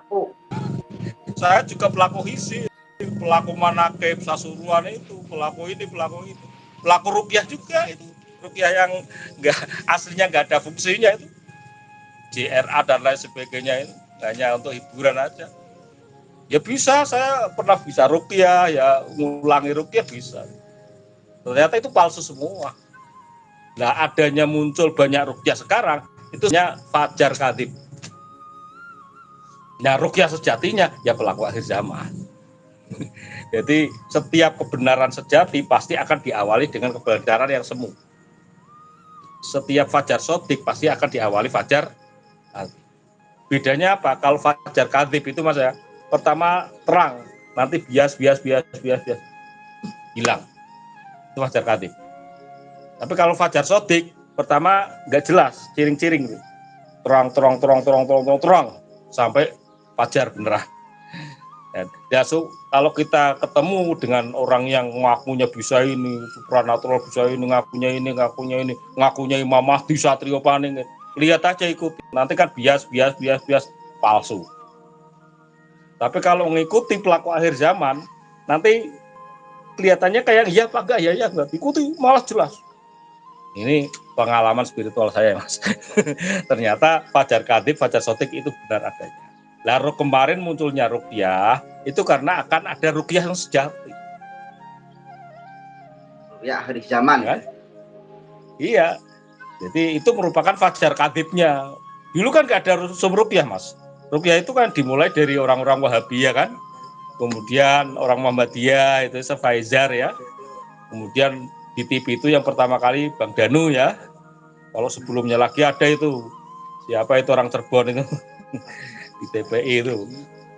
pelaku. Saya juga pelaku hisi, pelaku manakib, sasuruan itu, pelaku ini, pelaku ruqyah juga itu, ruqyah yang aslinya nggak ada fungsinya itu, JRA dan lain sebagainya itu hanya untuk hiburan aja. Ya bisa, saya pernah bisa ruqyah, ya ngulangi ruqyah bisa. Ternyata itu palsu semua. Nah, adanya muncul banyak ruqyah sekarang itu hanya fajar kadhib. Nah, ruqyah sejatinya ya pelaku akhir zaman. Jadi setiap kebenaran sejati pasti akan diawali dengan kebenaran yang semu. Setiap fajar sodik pasti akan diawali fajar kadhib. Bedanya apa? Kalau fajar kadhib itu Mas ya, pertama terang, nanti bias hilang. Itu fajar kadhib. Tapi kalau fajar sodik pertama nggak jelas, ciring-ciring gitu. Terang sampai fajar beneran. Ya, so, kalau kita ketemu dengan orang yang ngakunya bisa ini, supranatural bisa ini, ngakunya Imam Mahdi, Satrio Paning, lihat aja ikuti. Nanti kan bias palsu. Tapi kalau mengikuti pelaku akhir zaman, nanti kelihatannya kayak iya apa enggak, ya enggak, ikuti malah jelas. Ini pengalaman spiritual saya, Mas. Ternyata fajar kadhib, fajar sodik itu benar adanya. Lalu kemarin munculnya ruqyah itu karena akan ada ruqyah yang sejati. Ya akhir zaman. Ya? Iya. Jadi itu merupakan fajar kadhibnya. Dulu kan nggak ada ruqyah, Mas. Ruqyah itu kan dimulai dari orang-orang Wahabiyah kan. Kemudian orang Muhammadiyah itu Faizar ya. Kemudian di TV itu yang pertama kali Bang Danu ya. Kalau sebelumnya lagi ada itu siapa itu orang Cirebon itu di TPI itu.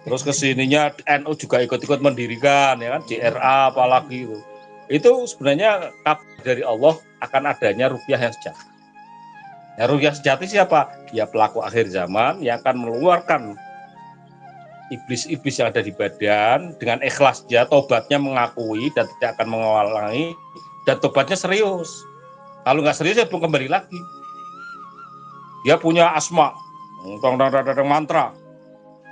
Terus kesininya NU juga ikut-ikut mendirikan ya kan, JRA apalagi itu. Itu sebenarnya kabar dari Allah akan adanya ruqyah yang sejati. Ya, ruqyah sejati siapa? Ya pelaku akhir zaman yang akan mengeluarkan iblis-iblis yang ada di badan dengan ikhlas dia tobatnya mengakui dan tidak akan mengulangi dan tobatnya serius. Kalau nggak serius ya kembali lagi. Dia punya asma, mantra.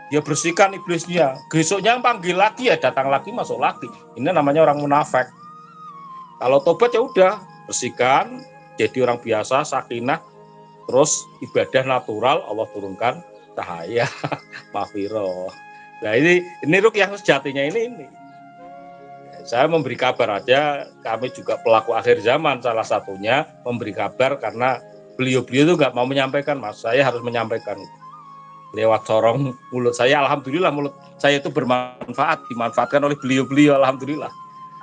Dia bersihkan iblisnya. Besoknya panggil lagi ya datang lagi masuk lagi. Ini namanya orang munafik. Kalau tobat ya udah bersihkan, jadi orang biasa, sakinah, terus ibadah natural Allah turunkan cahaya, maghfirah. Nah ini ruqyah sejatinya ini. Saya memberi kabar aja, kami juga pelaku akhir zaman salah satunya memberi kabar karena beliau-beliau itu nggak mau menyampaikan, Mas. Saya harus menyampaikan. Lewat sorong mulut saya, alhamdulillah mulut saya itu bermanfaat, dimanfaatkan oleh beliau-beliau, alhamdulillah.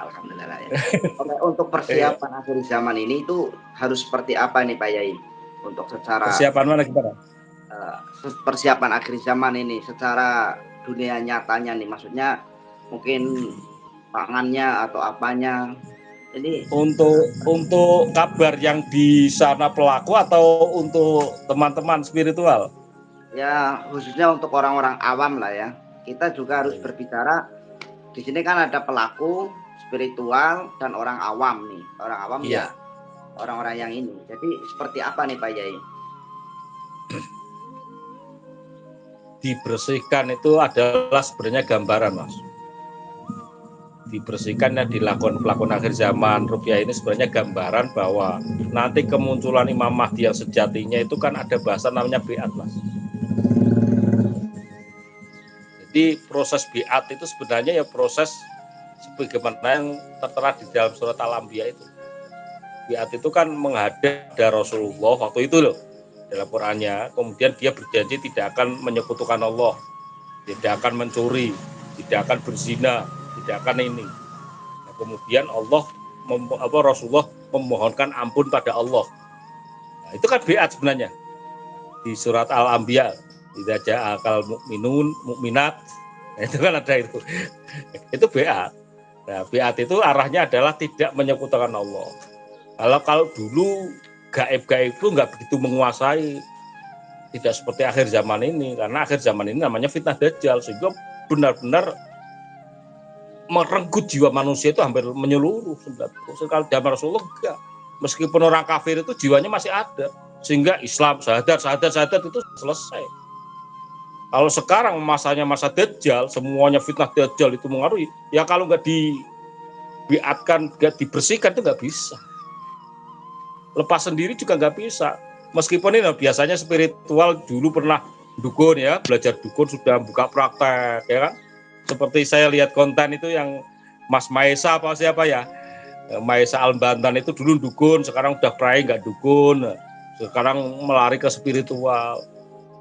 Alhamdulillah ya. Untuk persiapan akhir zaman ini itu harus seperti apa nih Pak Yai? Untuk secara persiapan mana gimana? Persiapan akhir zaman ini secara dunia nyatanya nih, maksudnya mungkin pangannya atau apanya. Jadi untuk kabar yang di sana pelaku atau untuk teman-teman spiritual? Ya khususnya untuk orang-orang awam lah ya. Kita juga harus berbicara. Di sini kan ada pelaku spiritual dan orang awam nih. Orang awam ya orang-orang yang ini. Jadi seperti apa nih Pak Yai? Dibersihkan itu adalah sebenarnya gambaran, Mas. Dibersihkan yang dilakukan pelakon akhir zaman ruqyah ini sebenarnya gambaran bahwa nanti kemunculan Imam Mahdi yang sejatinya itu kan ada bahasa namanya bi'at, Mas. Jadi proses bi'at itu sebenarnya ya proses sebagaimana yang tertera di dalam surat Al-Anbiya itu. Bi'at itu kan menghadap Rasulullah waktu itu loh dalam Qur'annya, kemudian dia berjanji tidak akan menyekutukan Allah, tidak akan mencuri, tidak akan berzina, tidak akan ini. Nah, kemudian Rasulullah memohonkan ampun pada Allah. Nah, itu kan bi'at sebenarnya di surat Al-Anbiya. Idza ja'akal mukminat. Nah, itu kan ada itu. Itu bi'at. Nah, bi'at itu arahnya adalah tidak menyekutukan Allah. Kalau dulu gaib-gaib itu nggak begitu menguasai, tidak seperti akhir zaman ini, karena akhir zaman ini namanya fitnah dajjal, sehingga benar-benar merenggut jiwa manusia itu hampir menyeluruh. Kalau zaman Rasulullah enggak, meskipun orang kafir itu jiwanya masih ada, sehingga Islam syahadat itu selesai. Kalau sekarang masanya masa Dajjal, semuanya fitnah Dajjal itu mengaruhi. Ya kalau nggak dibiatkan, nggak dibersihkan itu nggak bisa. Lepas sendiri juga nggak bisa. Meskipun ini biasanya spiritual dulu pernah dukun ya, belajar dukun sudah buka praktek ya kan. Seperti saya lihat konten itu yang Mas Maesa apa siapa ya, Maesa Albantan itu dulu dukun, sekarang udah prai nggak dukun, sekarang melari ke spiritual.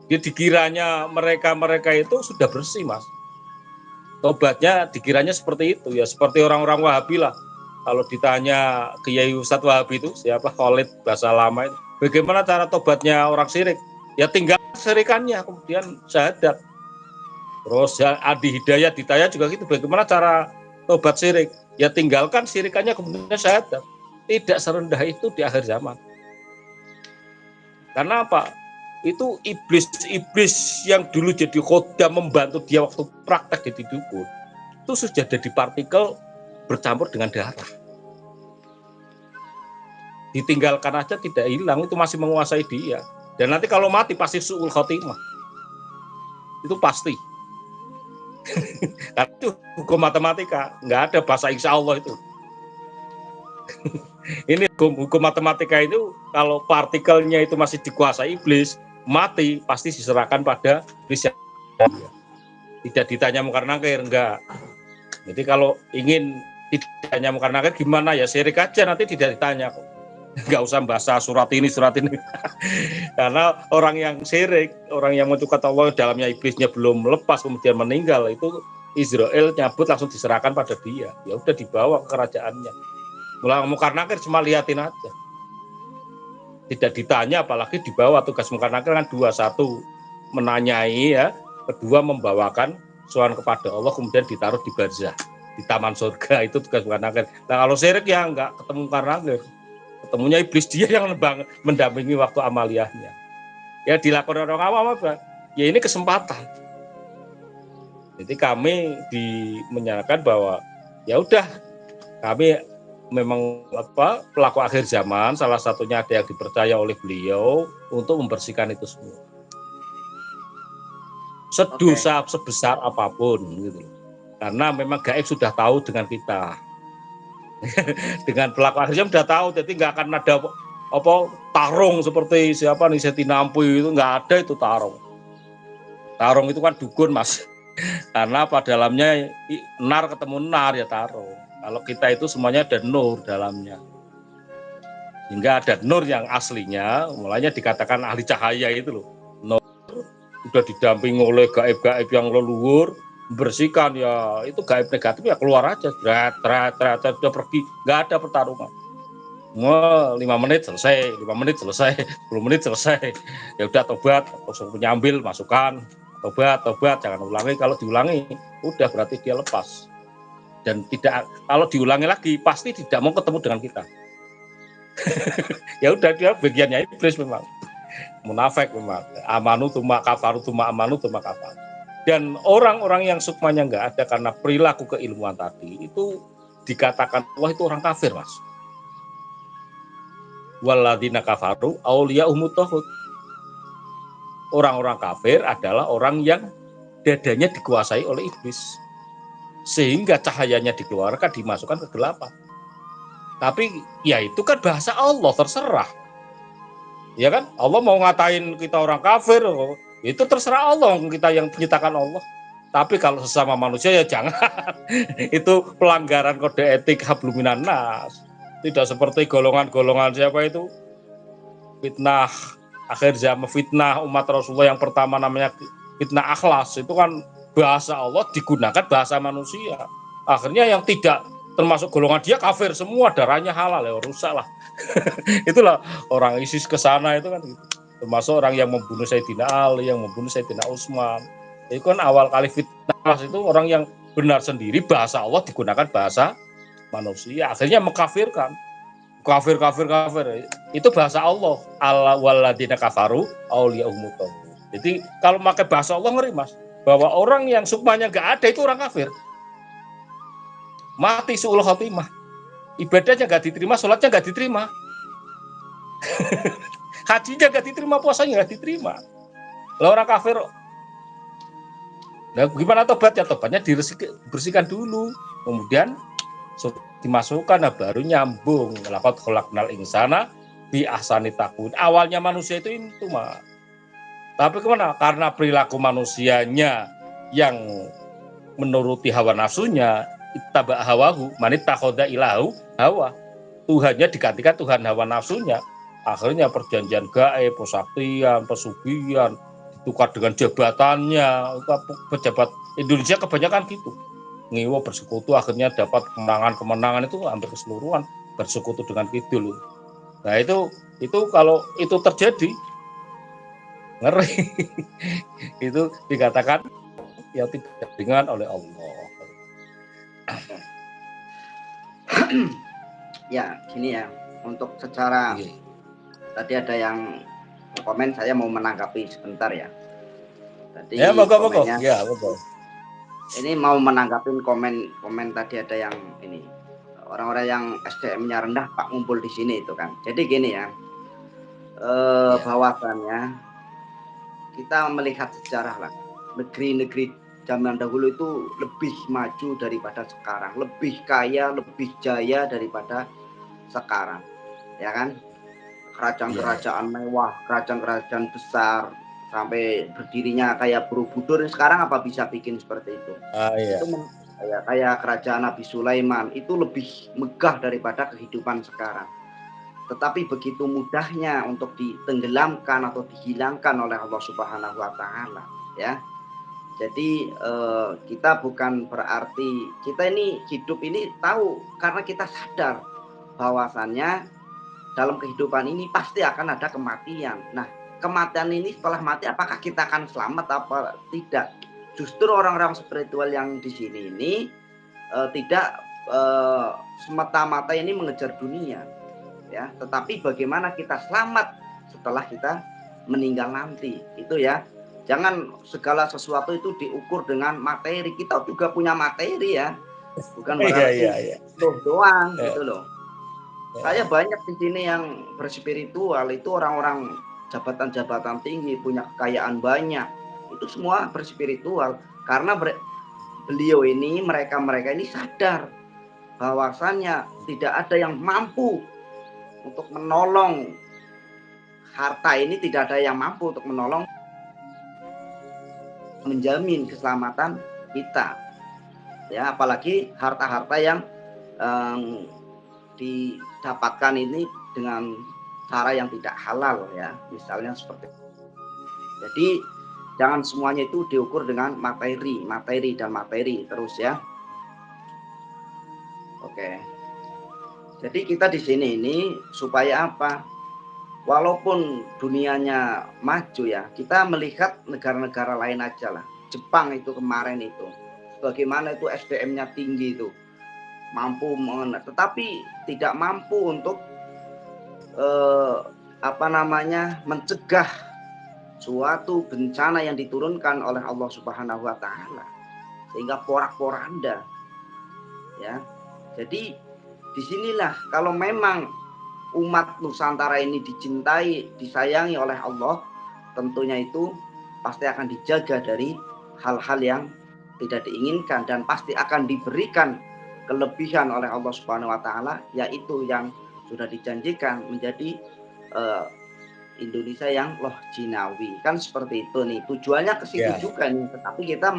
Dia dikiranya mereka itu sudah bersih, Mas. Tobatnya dikiranya seperti itu ya, seperti orang-orang Wahabi lah. Kalau ditanya Kiai Ustadz Wahabi itu siapa, Khalid bahasa lama itu, bagaimana cara tobatnya orang syirik? Ya tinggal syirikannya kemudian syahadat. Terus ya Adi Hidayat ditanya juga gitu, bagaimana cara tobat syirik? Ya tinggalkan syirikannya kemudian syahadat. Tidak serendah itu di akhir zaman. Karena apa? Itu iblis yang dulu jadi khodam membantu dia waktu praktek jadi dukun, itu sudah jadi partikel bercampur dengan darah. Ditinggalkan aja tidak hilang, itu masih menguasai dia. Dan nanti kalau mati pasti su'ul khotimah. Itu pasti. Karena itu hukum matematika, nggak ada bahasa insya Allah itu. Ini hukum matematika itu kalau partikelnya itu masih dikuasai iblis, mati pasti diserahkan pada iblis yang tidak ditanya mungkar nakir, enggak. Jadi kalau ingin tidak ditanya mungkar nakir gimana ya, syirik aja nanti tidak ditanya kok. Enggak usah bahasa surat ini karena orang yang syirik, orang yang mencukat Allah dalamnya iblisnya belum lepas kemudian meninggal, itu Israel nyabut langsung diserahkan pada dia, ya udah dibawa ke kerajaannya. Mulai mungkar nakir cuma liatin aja, tidak ditanya, apalagi dibawa. Tugas mungkar nakir kan dua, satu menanyai ya, kedua membawakan soal kepada Allah kemudian ditaruh di barzah, di taman surga. Itu tugas mungkar nakir. Nah kalau syirik ya nggak ketemu mungkar nakir, ketemunya iblis, dia yang mendampingi waktu amaliyahnya. Ya dilakukan orang awam apa? Ya ini kesempatan. Jadi kami menyatakan bahwa ya udah, kami memang pelaku akhir zaman, salah satunya ada yang dipercaya oleh beliau untuk membersihkan itu semua. Sedosa sebesar apapun gitu. Karena memang gaib sudah tahu dengan kita. Dengan pelaku akhir zaman sudah tahu, jadi nggak akan ada tarung seperti siapa nih Setina Ampuy itu, nggak ada itu tarung. Tarung itu kan dukun, Mas. Karena pada dalamnya nar ketemu nar ya tarung. Kalau kita itu semuanya ada nur dalamnya. Sehingga ada nur yang aslinya, mulanya dikatakan ahli cahaya itu loh. Nur sudah didampingi oleh gaib-gaib yang leluhur, membersihkan ya, itu gaib negatif ya keluar aja, sudah pergi, nggak ada pertarungan. 5 menit selesai, 5 menit selesai, 10 menit selesai. Ya udah tobat, langsung penyambil, masukkan, tobat, jangan ulangi. Kalau diulangi, udah berarti dia lepas. Dan tidak, kalau diulangi lagi pasti tidak mau ketemu dengan kita. Ya udah, dia bagiannya iblis memang, munafik memang. Amanu tuma kafaru tuma amanu tuma kafar. Dan orang-orang yang sukmanya nggak ada karena perilaku keilmuan tadi, itu dikatakan wah itu orang kafir, Mas. Walladzina kafaru auliya'uhumut taghut. Orang-orang kafir adalah orang yang dadanya dikuasai oleh iblis, sehingga cahayanya dikeluarkan, dimasukkan ke gelapan. Tapi ya itu kan bahasa Allah, terserah. Ya kan? Allah mau ngatain kita orang kafir, itu terserah Allah, kita yang menciptakan Allah. Tapi kalau sesama manusia ya jangan. Itu pelanggaran kode etik hablum minan nas. Tidak seperti golongan-golongan siapa itu? Fitnah akhir zaman, fitnah umat Rasulullah yang pertama namanya fitnah akhlas. Itu kan bahasa Allah digunakan bahasa manusia. Akhirnya yang tidak termasuk golongan dia kafir semua, darahnya halal, ya rusak lah. Itulah orang ISIS ke sana itu kan gitu. Termasuk orang yang membunuh Sayyidina Ali, yang membunuh Sayyidina Utsman. Itu kan awal kali fitnah itu orang yang benar sendiri, bahasa Allah digunakan bahasa manusia, akhirnya mengkafirkan. Kafir. Itu bahasa Allah. Alla walladzina kafaru auliya'uhumut taghut. Jadi kalau pakai bahasa Allah ngeri, Mas. Bahwa orang yang sukmanya nggak ada itu orang kafir. Mati su'ul khotimah. Ibadahnya nggak diterima, sholatnya nggak diterima. Hajinya nggak diterima, puasanya nggak diterima. Lah orang kafir Nah, gimana tobatnya? Tobatnya dibersihkan dulu, kemudian dimasukkan, nah baru nyambung. Laqad khalaqnal insana fi ahsani taqwim. Awalnya manusia itu mah. Tapi kemana? Karena perilaku manusianya yang menuruti hawa nafsunya, ittaba hawahu, manitakhoda ilahu hawa. Tuhannya digantikan Tuhan hawa nafsunya. Akhirnya perjanjian gaib, persaktian, pesugihan, ditukar dengan jabatannya. Pejabat Indonesia kebanyakan gitu. Ngiwo bersekutu akhirnya dapat kemenangan itu hampir keseluruhan bersekutu dengan kidul. Nah itu kalau itu terjadi ngeri. Itu dikatakan yang tidak ringan oleh Allah. Ya, gini ya. Untuk secara tadi ada yang komen, saya mau menanggapi sebentar ya. Tadi ya, komennya. Ya, betul. Ini mau menanggapi komen tadi ada yang ini. Orang-orang yang SDM-nya rendah Pak ngumpul di sini itu kan. Jadi gini ya. Bahwasannya kita melihat sejarah lah, negeri-negeri zaman dahulu itu lebih maju daripada sekarang, lebih kaya, lebih jaya daripada sekarang, ya kan? Kerajaan-kerajaan mewah, kerajaan-kerajaan besar, sampai berdirinya kayak Borobudur. Sekarang apa bisa bikin seperti itu? Itu kayak kerajaan Nabi Sulaiman, itu lebih megah daripada kehidupan sekarang. Tetapi begitu mudahnya untuk ditenggelamkan atau dihilangkan oleh Allah Subhanahu wa taala, ya. Jadi kita bukan berarti kita ini hidup ini tahu karena kita sadar bahwasannya dalam kehidupan ini pasti akan ada kematian. Nah, kematian ini setelah mati apakah kita akan selamat apa tidak? Justru orang-orang spiritual yang di sini ini tidak semata-mata ini mengejar dunia. Ya, tetapi bagaimana kita selamat setelah kita meninggal nanti, itu ya. Jangan segala sesuatu itu diukur dengan materi. Kita juga punya materi ya, bukan berarti doang gitu loh. Saya banyak di sini yang berspiritual, itu orang-orang jabatan-jabatan tinggi, punya kekayaan banyak, itu semua berspiritual karena beliau ini, mereka ini sadar bahwasannya tidak ada yang mampu untuk menolong harta ini, tidak ada yang mampu untuk menolong menjamin keselamatan kita, ya, apalagi harta-harta yang didapatkan ini dengan cara yang tidak halal ya, misalnya seperti itu. Jadi jangan semuanya itu diukur dengan materi terus ya. Oke. Jadi kita di sini ini supaya apa? Walaupun dunianya maju ya, kita melihat negara-negara lain aja lah. Jepang itu kemarin itu, bagaimana itu SDM-nya tinggi itu, mampu tetapi tidak mampu untuk mencegah suatu bencana yang diturunkan oleh Allah Subhanahu wa taala sehingga porak-poranda. Ya. Jadi disinilah kalau memang umat Nusantara ini dicintai, disayangi oleh Allah, tentunya itu pasti akan dijaga dari hal-hal yang tidak diinginkan dan pasti akan diberikan kelebihan oleh Allah Subhanahu wa taala, yaitu yang sudah dijanjikan menjadi Indonesia yang loh jinawi. Kan seperti itu nih. Tujuannya ke situ juga nih, tetapi kita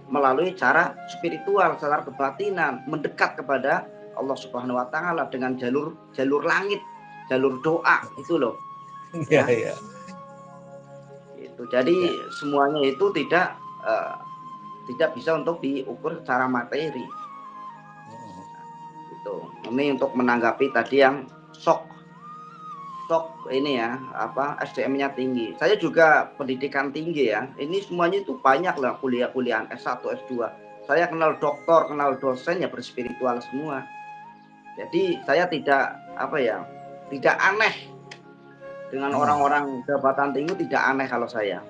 melalui cara spiritual, secara kebatinan, mendekat kepada Allah Subhanahu wa taala dengan jalur langit, jalur doa itu loh. Ya. Itu. Jadi semuanya itu tidak bisa untuk diukur secara materi. Itu. Ini untuk menanggapi tadi yang sok ini ya, SDM-nya tinggi. Saya juga pendidikan tinggi ya. Ini semuanya itu banyak lah kuliah-kuliahan S1, S2. Saya kenal doktor, kenal dosen ya berspiritual semua. Jadi saya tidak tidak aneh dengan orang-orang jabatan tinggi, tidak aneh kalau saya.